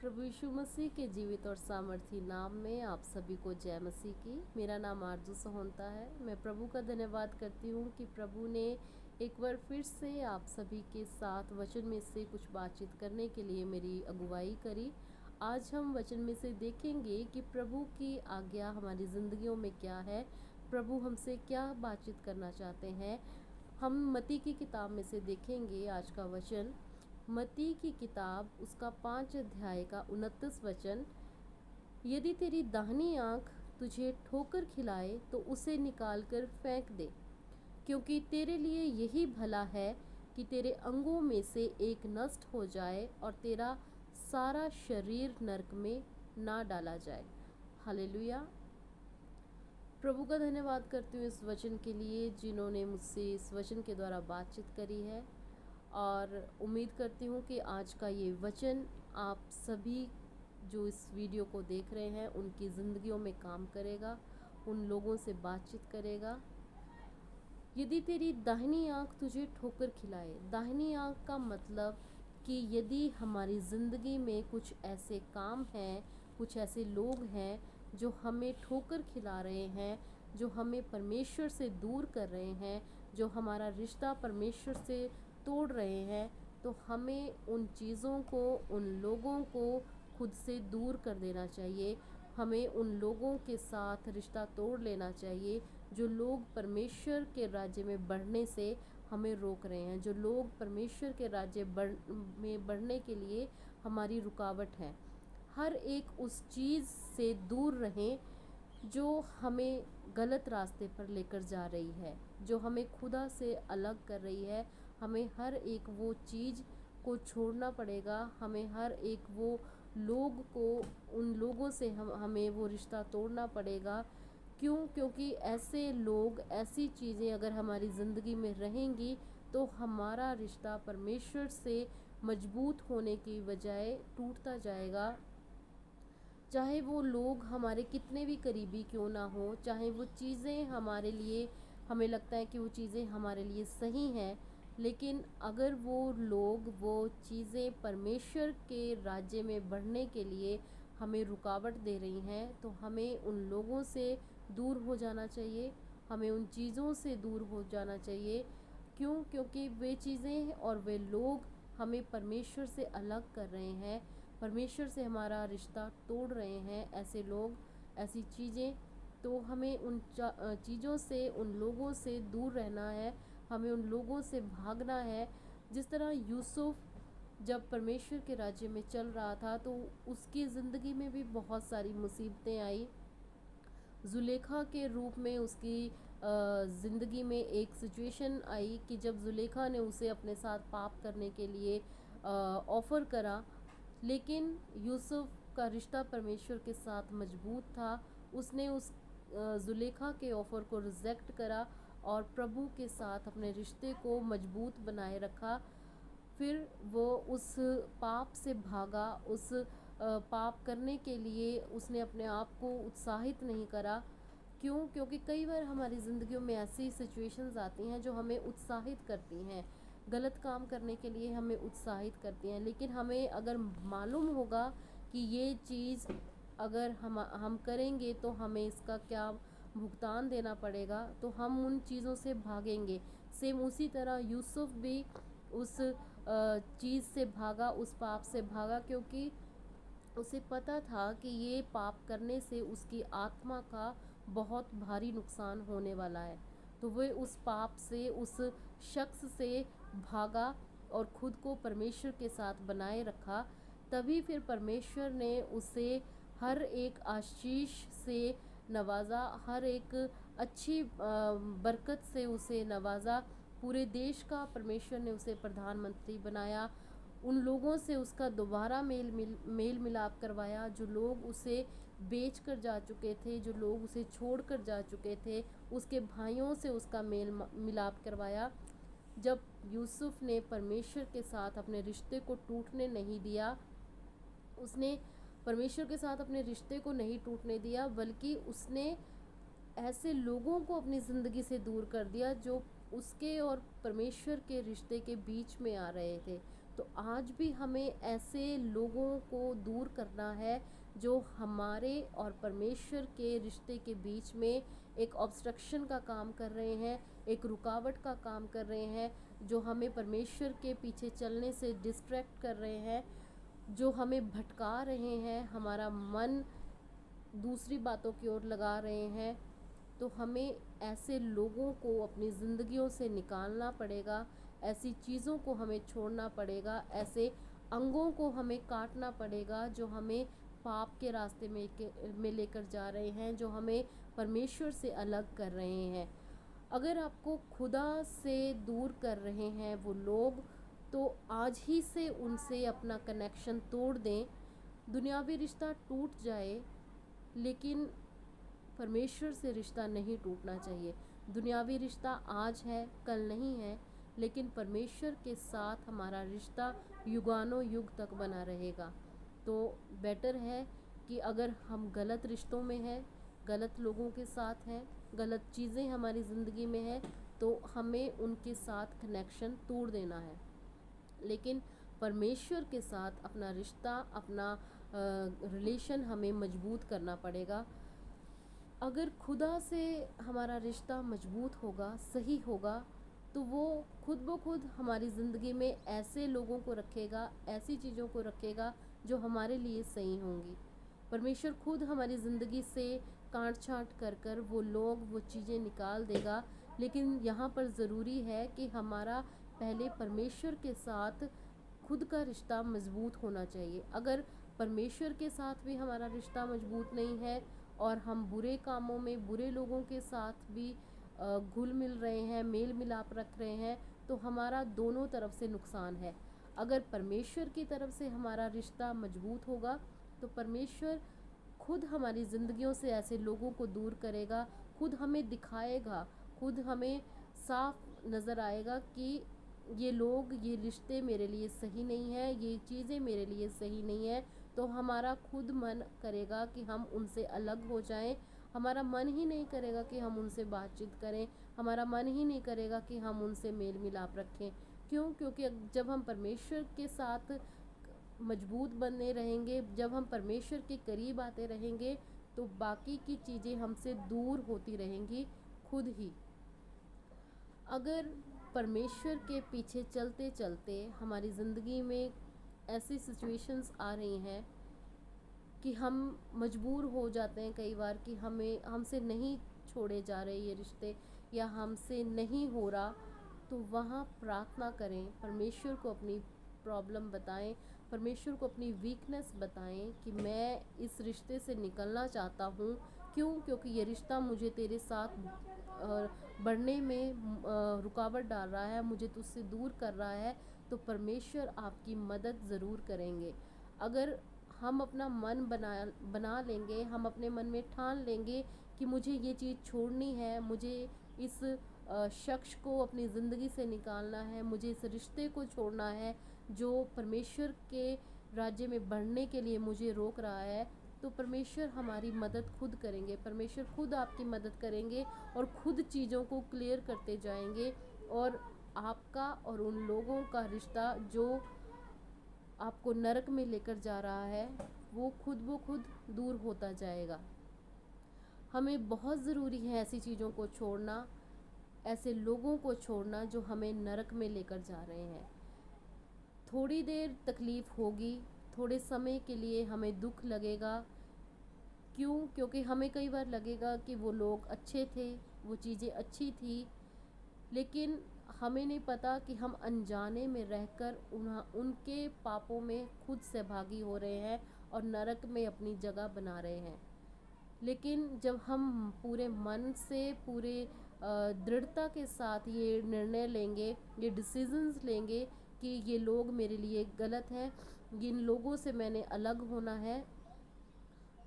प्रभु यीशु मसीह के जीवित और सामर्थी नाम में आप सभी को जय मसीह की। मेरा नाम आरजू सोहंता है। मैं प्रभु का धन्यवाद करती हूँ कि प्रभु ने एक बार फिर से आप सभी के साथ वचन में से कुछ बातचीत करने के लिए मेरी अगुवाई करी। आज हम वचन में से देखेंगे कि प्रभु की आज्ञा हमारी ज़िंदगियों में क्या है, प्रभु हमसे क्या बातचीत करना चाहते हैं। हम मत्ती की किताब में से देखेंगे आज का वचन, मत्ती की किताब उसका 5 अध्याय का 29 वचन। यदि तेरी दाहिनी आँख तुझे ठोकर खिलाए तो उसे निकाल कर फेंक दे, क्योंकि तेरे लिए यही भला है कि तेरे अंगों में से एक नष्ट हो जाए और तेरा सारा शरीर नरक में ना डाला जाए। हालेलुया। प्रभु का धन्यवाद करती हूँ इस वचन के लिए जिन्होंने मुझसे इस वचन के द्वारा बातचीत करी है, और उम्मीद करती हूँ कि आज का ये वचन आप सभी जो इस वीडियो को देख रहे हैं उनकी ज़िंदगियों में काम करेगा, उन लोगों से बातचीत करेगा। यदि तेरी दाहिनी आँख तुझे ठोकर खिलाए, दाहिनी आँख का मतलब कि यदि हमारी ज़िंदगी में कुछ ऐसे काम हैं, कुछ ऐसे लोग हैं जो हमें ठोकर खिला रहे हैं, जो हमें परमेश्वर से दूर कर रहे हैं, जो हमारा रिश्ता परमेश्वर से तोड़ रहे हैं, तो हमें उन चीज़ों को, उन लोगों को खुद से दूर कर देना चाहिए। हमें उन लोगों के साथ रिश्ता तोड़ लेना चाहिए जो लोग परमेश्वर के राज्य में बढ़ने से हमें रोक रहे हैं, जो लोग परमेश्वर के राज्य में बढ़ने के लिए हमारी रुकावट है। हर एक उस चीज़ से दूर रहें जो हमें गलत रास्ते पर लेकर जा रही है, जो हमें खुदा से अलग कर रही है। हमें हर एक वो चीज़ को छोड़ना पड़ेगा, हमें हर एक वो लोग को, उन लोगों से हमें वो रिश्ता तोड़ना पड़ेगा। क्यों? क्योंकि ऐसे लोग, ऐसी चीज़ें अगर हमारी ज़िंदगी में रहेंगी तो हमारा रिश्ता परमेश्वर से मजबूत होने की बजाय टूटता जाएगा। चाहे वो लोग हमारे कितने भी करीबी क्यों ना हो, चाहे वो चीज़ें हमारे लिए, हमें लगता है कि वो चीज़ें हमारे लिए सही हैं, लेकिन अगर वो लोग, वो चीज़ें परमेश्वर के राज्य में बढ़ने के लिए हमें रुकावट दे रही हैं, तो हमें उन लोगों से दूर हो जाना चाहिए, हमें उन चीज़ों से दूर हो जाना चाहिए। क्यों? क्योंकि वे चीज़ें और वे लोग हमें परमेश्वर से अलग कर रहे हैं, परमेश्वर से हमारा रिश्ता तोड़ रहे हैं। ऐसे लोग, ऐसी चीज़ें, तो हमें उन चीज़ों से, उन लोगों से दूर रहना है, हमें उन लोगों से भागना है। जिस तरह यूसुफ जब परमेश्वर के राज्य में चल रहा था तो उसकी ज़िंदगी में भी बहुत सारी मुसीबतें आई। जुलेखा के रूप में उसकी ज़िंदगी में एक सिचुएशन आई कि जब जुलेखा ने उसे अपने साथ पाप करने के लिए ऑफ़र करा, लेकिन यूसुफ का रिश्ता परमेश्वर के साथ मजबूत था। उसने उस जुलेखा के ऑफ़र को रिजेक्ट करा और प्रभु के साथ अपने रिश्ते को मजबूत बनाए रखा। फिर वो उस पाप से भागा, उस पाप करने के लिए उसने अपने आप को उत्साहित नहीं करा। क्यों? क्योंकि कई बार हमारी ज़िंदगियों में ऐसी सिचुएशंस आती हैं जो हमें उत्साहित करती हैं, गलत काम करने के लिए हमें उत्साहित करती हैं, लेकिन हमें अगर मालूम होगा कि ये चीज़ अगर हम करेंगे तो हमें इसका क्या भुगतान देना पड़ेगा, तो हम उन चीज़ों से भागेंगे। सेम उसी तरह यूसुफ भी उस चीज़ से भागा, उस पाप से भागा, क्योंकि उसे पता था कि ये पाप करने से उसकी आत्मा का बहुत भारी नुकसान होने वाला है। तो वह उस पाप से, उस शख्स से भागा और खुद को परमेश्वर के साथ बनाए रखा। तभी फिर परमेश्वर ने उसे हर एक आशीष से नवाजा, हर एक अच्छी बरकत से उसे नवाजा। पूरे देश का परमेश्वर ने उसे प्रधानमंत्री बनाया। उन लोगों से उसका दोबारा मेल मिलाप करवाया जो लोग उसे बेच कर जा चुके थे, जो लोग उसे छोड़ कर जा चुके थे। उसके भाइयों से उसका मेल मिलाप करवाया। जब यूसुफ ने परमेश्वर के साथ अपने रिश्ते को टूटने नहीं दिया, उसने परमेश्वर के साथ अपने रिश्ते को नहीं टूटने दिया, बल्कि उसने ऐसे लोगों को अपनी ज़िंदगी से दूर कर दिया जो उसके और परमेश्वर के रिश्ते के बीच में आ रहे थे, तो आज भी हमें ऐसे लोगों को दूर करना है जो हमारे और परमेश्वर के रिश्ते के बीच में एक ऑब्स्ट्रक्शन का काम कर रहे हैं, एक रुकावट का काम कर रहे हैं, जो हमें परमेश्वर के पीछे चलने से डिस्ट्रैक्ट कर रहे हैं, जो हमें भटका रहे हैं, हमारा मन दूसरी बातों की ओर लगा रहे हैं। तो हमें ऐसे लोगों को अपनी ज़िंदगियों से निकालना पड़ेगा, ऐसी चीज़ों को हमें छोड़ना पड़ेगा, ऐसे अंगों को हमें काटना पड़ेगा जो हमें पाप के रास्ते में लेकर जा रहे हैं, जो हमें परमेश्वर से अलग कर रहे हैं। अगर आपको खुदा से दूर कर रहे हैं वो लोग, तो आज ही से उनसे अपना कनेक्शन तोड़ दें। दुनियावी रिश्ता टूट जाए, लेकिन परमेश्वर से रिश्ता नहीं टूटना चाहिए। दुनियावी रिश्ता आज है, कल नहीं है, लेकिन परमेश्वर के साथ हमारा रिश्ता युगानों युग तक बना रहेगा। तो बेटर है कि अगर हम गलत रिश्तों में हैं, गलत लोगों के साथ हैं, गलत चीज़ें हमारी ज़िंदगी में हैं, तो हमें उनके साथ कनेक्शन तोड़ देना है। लेकिन परमेश्वर के साथ अपना रिश्ता, अपना रिलेशन हमें मजबूत करना पड़ेगा। अगर खुदा से हमारा रिश्ता मजबूत होगा, सही होगा, तो वो खुद ब खुद हमारी ज़िंदगी में ऐसे लोगों को रखेगा, ऐसी चीज़ों को रखेगा जो हमारे लिए सही होंगी। परमेश्वर खुद हमारी ज़िंदगी से काट छाँट कर कर वो लोग, वो चीज़ें निकाल देगा। लेकिन यहाँ पर ज़रूरी है कि हमारा पहले परमेश्वर के साथ खुद का रिश्ता मजबूत होना चाहिए। अगर परमेश्वर के साथ भी हमारा रिश्ता मजबूत नहीं है और हम बुरे कामों में, बुरे लोगों के साथ भी घुल मिल रहे हैं, मेल मिलाप रख रहे हैं, तो हमारा दोनों तरफ से नुकसान है। अगर परमेश्वर की तरफ से हमारा रिश्ता मजबूत होगा, तो परमेश्वर खुद हमारी ज़िंदगियों से ऐसे लोगों को दूर करेगा, खुद हमें दिखाएगा, खुद हमें साफ नज़र आएगा कि ये लोग, ये रिश्ते मेरे लिए सही नहीं है, ये चीज़ें मेरे लिए सही नहीं है। तो हमारा खुद मन करेगा कि हम उनसे अलग हो जाएं। हमारा मन ही नहीं करेगा कि हम उनसे बातचीत करें, हमारा मन ही नहीं करेगा कि हम उनसे मेल मिलाप रखें। क्यों? क्योंकि जब हम परमेश्वर के साथ मजबूत बने रहेंगे, जब हम परमेश्वर के करीब आते रहेंगे, तो बाकी की चीज़ें हमसे दूर होती रहेंगी खुद ही। अगर परमेश्वर के पीछे चलते चलते हमारी ज़िंदगी में ऐसी सिचुएशंस आ रही हैं कि हम मजबूर हो जाते हैं कई बार कि हमसे नहीं छोड़े जा रहे ये रिश्ते, या हमसे नहीं हो रहा, तो वहाँ प्रार्थना करें, परमेश्वर को अपनी प्रॉब्लम बताएं, परमेश्वर को अपनी वीकनेस बताएं कि मैं इस रिश्ते से निकलना चाहता हूँ। क्यों? क्योंकि ये रिश्ता मुझे तेरे साथ बढ़ने में रुकावट डाल रहा है, मुझे तुझसे दूर कर रहा है। तो परमेश्वर आपकी मदद ज़रूर करेंगे। अगर हम अपना मन बना लेंगे, हम अपने मन में ठान लेंगे कि मुझे ये चीज़ छोड़नी है, मुझे इस शख्स को अपनी ज़िंदगी से निकालना है, मुझे इस रिश्ते को छोड़ना है जो परमेश्वर के राज्य में बढ़ने के लिए मुझे रोक रहा है, तो परमेश्वर हमारी मदद खुद करेंगे। परमेश्वर खुद आपकी मदद करेंगे और खुद चीज़ों को क्लियर करते जाएंगे, और आपका और उन लोगों का रिश्ता जो आपको नरक में लेकर जा रहा है, वो खुद ब खुद दूर होता जाएगा। हमें बहुत ज़रूरी है ऐसी चीज़ों को छोड़ना, ऐसे लोगों को छोड़ना जो हमें नरक में लेकर जा रहे हैं। थोड़ी देर तकलीफ़ होगी, थोड़े समय के लिए हमें दुख लगेगा। क्यों? क्योंकि हमें कई बार लगेगा कि वो लोग अच्छे थे, वो चीज़ें अच्छी थी, लेकिन हमें नहीं पता कि हम अनजाने में रहकर उनके पापों में खुद सहभागी हो रहे हैं और नरक में अपनी जगह बना रहे हैं। लेकिन जब हम पूरे मन से, पूरे दृढ़ता के साथ ये निर्णय लेंगे, ये डिसीजंस लेंगे कि ये लोग मेरे लिए गलत हैं, इन लोगों से मैंने अलग होना है,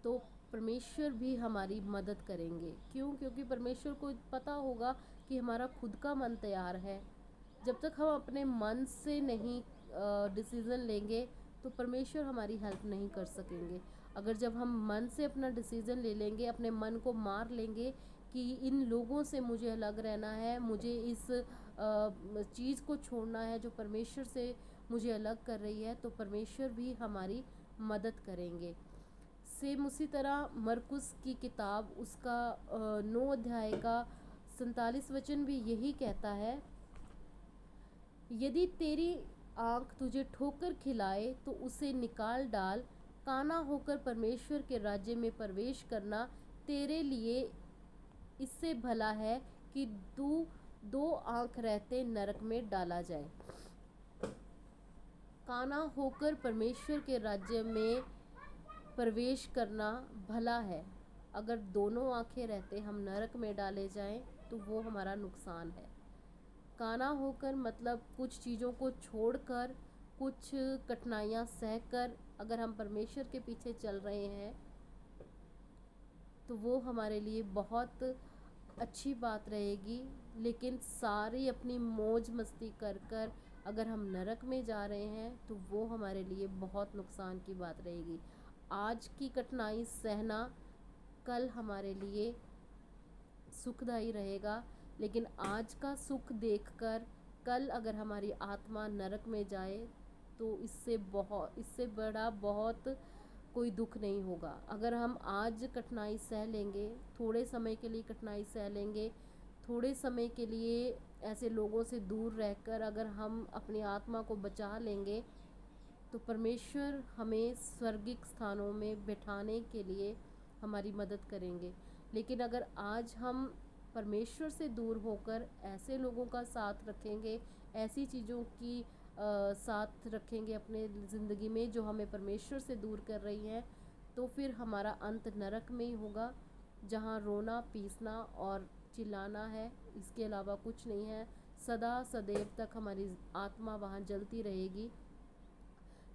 तो परमेश्वर भी हमारी मदद करेंगे। क्यों? क्योंकि परमेश्वर को पता होगा कि हमारा खुद का मन तैयार है। जब तक हम अपने मन से नहीं डिसीज़न लेंगे, तो परमेश्वर हमारी हेल्प नहीं कर सकेंगे। अगर जब हम मन से अपना डिसीज़न ले लेंगे, अपने मन को मार लेंगे कि इन लोगों से मुझे अलग रहना है, मुझे इस चीज़ को छोड़ना है जो परमेश्वर से मुझे अलग कर रही है, तो परमेश्वर भी हमारी मदद करेंगे। सेम उसी तरह मरकुस की किताब उसका 9 अध्याय का 47 वचन भी यही कहता है, यदि तेरी आँख तुझे ठोकर खिलाए तो उसे निकाल डाल, काना होकर परमेश्वर के राज्य में प्रवेश करना तेरे लिए इससे भला है कि तू 2 आँख रहते नरक में डाला जाए। काना होकर परमेश्वर के राज्य में प्रवेश करना भला है। अगर दोनों आँखें रहते हम नरक में डाले जाएं तो वो हमारा नुकसान है। काना होकर मतलब कुछ चीज़ों को छोड़कर, कुछ कठिनाइयाँ सहकर अगर हम परमेश्वर के पीछे चल रहे हैं तो वो हमारे लिए बहुत अच्छी बात रहेगी। लेकिन सारी अपनी मौज मस्ती कर कर अगर हम नरक में जा रहे हैं तो वो हमारे लिए बहुत नुकसान की बात रहेगी। आज की कठिनाई सहना कल हमारे लिए सुखदायी रहेगा, लेकिन आज का सुख देखकर कल अगर हमारी आत्मा नरक में जाए तो इससे बड़ा बहुत कोई दुख नहीं होगा। अगर हम आज कठिनाई सह लेंगे, थोड़े समय के लिए कठिनाई सह लेंगे, थोड़े समय के लिए ऐसे लोगों से दूर रहकर अगर हम अपनी आत्मा को बचा लेंगे तो परमेश्वर हमें स्वर्गिक स्थानों में बैठाने के लिए हमारी मदद करेंगे। लेकिन अगर आज हम परमेश्वर से दूर होकर ऐसे लोगों का साथ रखेंगे, ऐसी चीज़ों की साथ रखेंगे अपने ज़िंदगी में जो हमें परमेश्वर से दूर कर रही हैं, तो फिर हमारा अंत नरक में ही होगा, जहाँ रोना पीसना और चिल्लाना है। इसके अलावा कुछ नहीं है। सदा सदैव तक हमारी आत्मा वहाँ जलती रहेगी।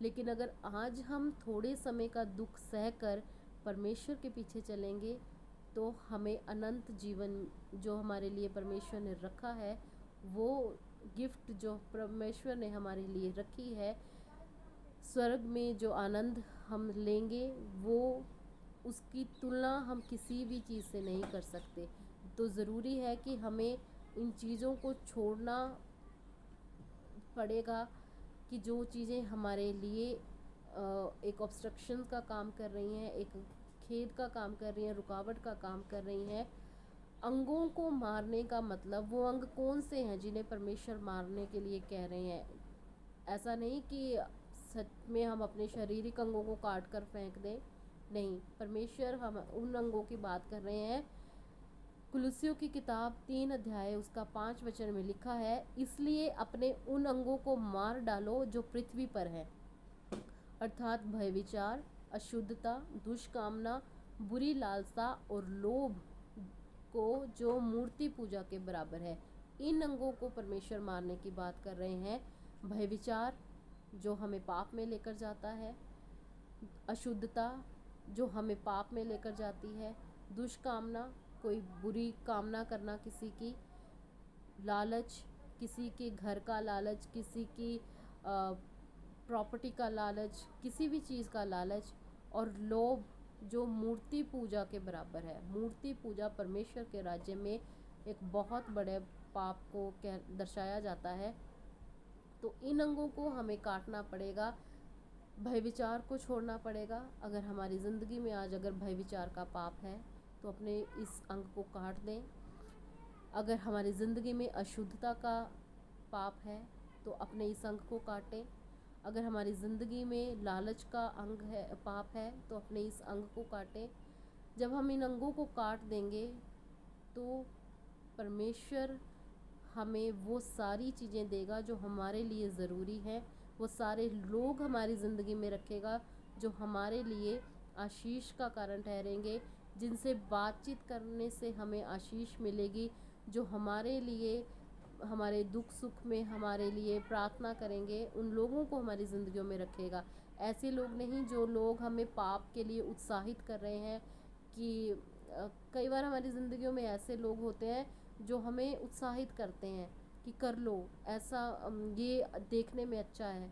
लेकिन अगर आज हम थोड़े समय का दुख सहकर परमेश्वर के पीछे चलेंगे तो हमें अनंत जीवन जो हमारे लिए परमेश्वर ने रखा है, वो गिफ्ट जो परमेश्वर ने हमारे लिए रखी है, स्वर्ग में जो आनंद हम लेंगे वो उसकी तुलना हम किसी भी चीज़ से नहीं कर सकते। तो ज़रूरी है कि हमें इन चीज़ों को छोड़ना पड़ेगा कि जो चीज़ें हमारे लिए एक ऑब्स्ट्रक्शन का काम कर रही हैं, एक खेद का काम कर रही हैं, रुकावट का काम कर रही हैं। अंगों को मारने का मतलब वो अंग कौन से हैं जिन्हें परमेश्वर मारने के लिए कह रहे हैं। ऐसा नहीं कि सच में हम अपने शारीरिक अंगों को काट कर फेंक दें, नहीं, परमेश्वर हम उन अंगों की बात कर रहे हैं। कुलुस्सियों की किताब 3 अध्याय उसका 5 वचन में लिखा है, इसलिए अपने उन अंगों को मार डालो जो पृथ्वी पर हैं, अर्थात भय विचार, अशुद्धता, दुष्कामना, बुरी लालसा और लोभ को जो मूर्ति पूजा के बराबर है। इन अंगों को परमेश्वर मारने की बात कर रहे हैं। भय विचार जो हमें पाप में लेकर जाता है, अशुद्धता जो हमें पाप में लेकर जाती है, दुष्कामना कोई बुरी कामना करना किसी की, लालच किसी के घर का लालच, किसी की प्रॉपर्टी का लालच, किसी भी चीज़ का लालच, और लोभ जो मूर्ति पूजा के बराबर है। मूर्ति पूजा परमेश्वर के राज्य में एक बहुत बड़े पाप को दर्शाया जाता है। तो इन अंगों को हमें काटना पड़ेगा, भय विचार को छोड़ना पड़ेगा। अगर हमारी ज़िंदगी में आज अगर भय विचार का पाप है तो अपने इस अंग को काट दें। अगर हमारी ज़िंदगी में अशुद्धता का पाप है तो अपने इस अंग को काटें। अगर हमारी ज़िंदगी में लालच का अंग है, पाप है, तो अपने इस अंग को काटें। जब हम इन अंगों को काट देंगे तो परमेश्वर हमें वो सारी चीज़ें देगा जो हमारे लिए ज़रूरी है। वो सारे लोग हमारी ज़िंदगी में रखेगा जो हमारे लिए आशीष का कारण ठहरेंगे, जिनसे बातचीत करने से हमें आशीष मिलेगी, जो हमारे लिए हमारे दुख सुख में हमारे लिए प्रार्थना करेंगे। उन लोगों को हमारी ज़िंदगियों में रखेगा। ऐसे लोग नहीं जो लोग हमें पाप के लिए उत्साहित कर रहे हैं। कि कई बार हमारी ज़िंदगियों में ऐसे लोग होते हैं जो हमें उत्साहित करते हैं कि कर लो ऐसा, ये देखने में अच्छा है,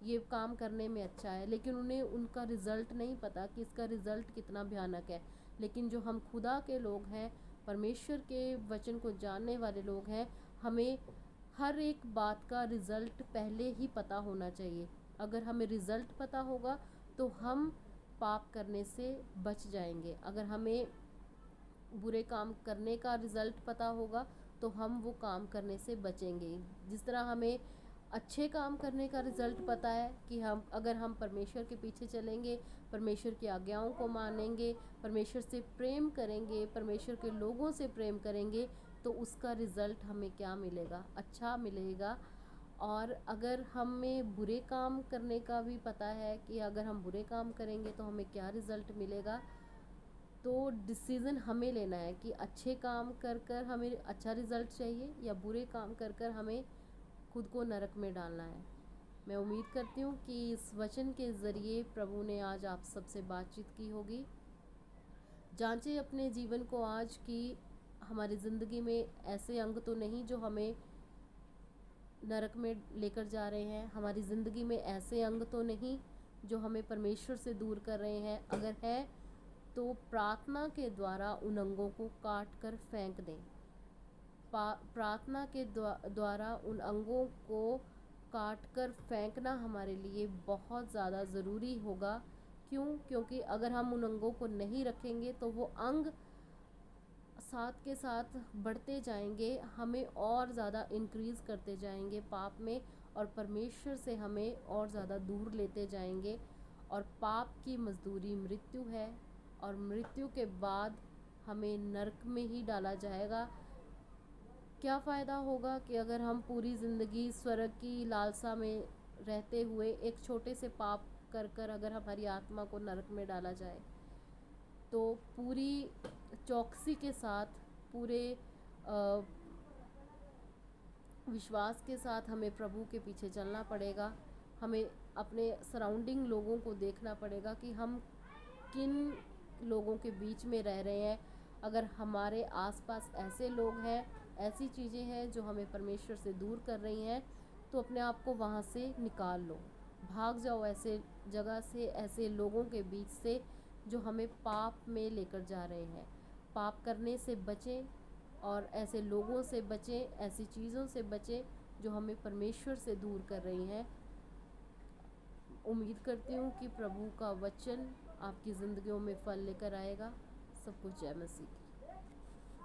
ये काम करने में अच्छा है, लेकिन उन्हें उनका रिज़ल्ट नहीं पता कि इसका रिज़ल्ट कितना भयानक है। लेकिन जो हम खुदा के लोग हैं, परमेश्वर के वचन को जानने वाले लोग हैं, हमें हर एक बात का रिज़ल्ट पहले ही पता होना चाहिए। अगर हमें रिज़ल्ट पता होगा तो हम पाप करने से बच जाएंगे। अगर हमें बुरे काम करने का रिज़ल्ट पता होगा तो हम वो काम करने से बचेंगे। जिस तरह हमें अच्छे काम करने का रिज़ल्ट पता है कि हम परमेश्वर के पीछे चलेंगे, परमेश्वर की आज्ञाओं को मानेंगे, परमेश्वर से प्रेम करेंगे, परमेश्वर के लोगों से प्रेम करेंगे, तो उसका रिज़ल्ट हमें क्या मिलेगा? अच्छा मिलेगा। और अगर हमें बुरे काम करने का भी पता है कि अगर हम बुरे काम करेंगे तो हमें क्या रिज़ल्ट मिलेगा, तो डिसीज़न हमें लेना है कि अच्छे काम कर कर हमें अच्छा रिज़ल्ट चाहिए या बुरे काम कर कर हमें खुद को नरक में डालना है। मैं उम्मीद करती हूँ कि इस वचन के ज़रिए प्रभु ने आज आप सबसे बातचीत की होगी। जांचें अपने जीवन को आज कि हमारी ज़िंदगी में ऐसे अंग तो नहीं जो हमें नरक में लेकर जा रहे हैं। हमारी ज़िंदगी में ऐसे अंग तो नहीं जो हमें परमेश्वर से दूर कर रहे हैं। अगर है तो प्रार्थना के द्वारा उन अंगों को काट कर फेंक दें। प्रार्थना के द्वारा उन अंगों को काट कर फेंकना हमारे लिए बहुत ज़्यादा ज़रूरी होगा। क्यों? क्योंकि अगर हम उन अंगों को नहीं रखेंगे तो वो अंग साथ के साथ बढ़ते जाएंगे, हमें और ज़्यादा इंक्रीज़ करते जाएंगे पाप में, और परमेश्वर से हमें और ज़्यादा दूर लेते जाएंगे। और पाप की मजदूरी मृत्यु है, और मृत्यु के बाद हमें नरक में ही डाला जाएगा। क्या फ़ायदा होगा कि अगर हम पूरी ज़िंदगी स्वर्ग की लालसा में रहते हुए एक छोटे से पाप कर कर अगर हमारी आत्मा को नरक में डाला जाए, तो पूरी चौकसी के साथ, पूरे विश्वास के साथ हमें प्रभु के पीछे चलना पड़ेगा। हमें अपने सराउंडिंग लोगों को देखना पड़ेगा कि हम किन लोगों के बीच में रह रहे हैं। अगर हमारे आसपास ऐसे लोग हैं, ऐसी चीज़ें हैं जो हमें परमेश्वर से दूर कर रही हैं, तो अपने आप को वहाँ से निकाल लो, भाग जाओ ऐसे जगह से, ऐसे लोगों के बीच से जो हमें पाप में लेकर जा रहे हैं। पाप करने से बचें और ऐसे लोगों से बचें, ऐसी चीज़ों से बचें जो हमें परमेश्वर से दूर कर रही हैं। उम्मीद करती हूँ कि प्रभु का वचन आपकी ज़िंदगियों में फल लेकर आएगा। सब कुछ जय मसीह।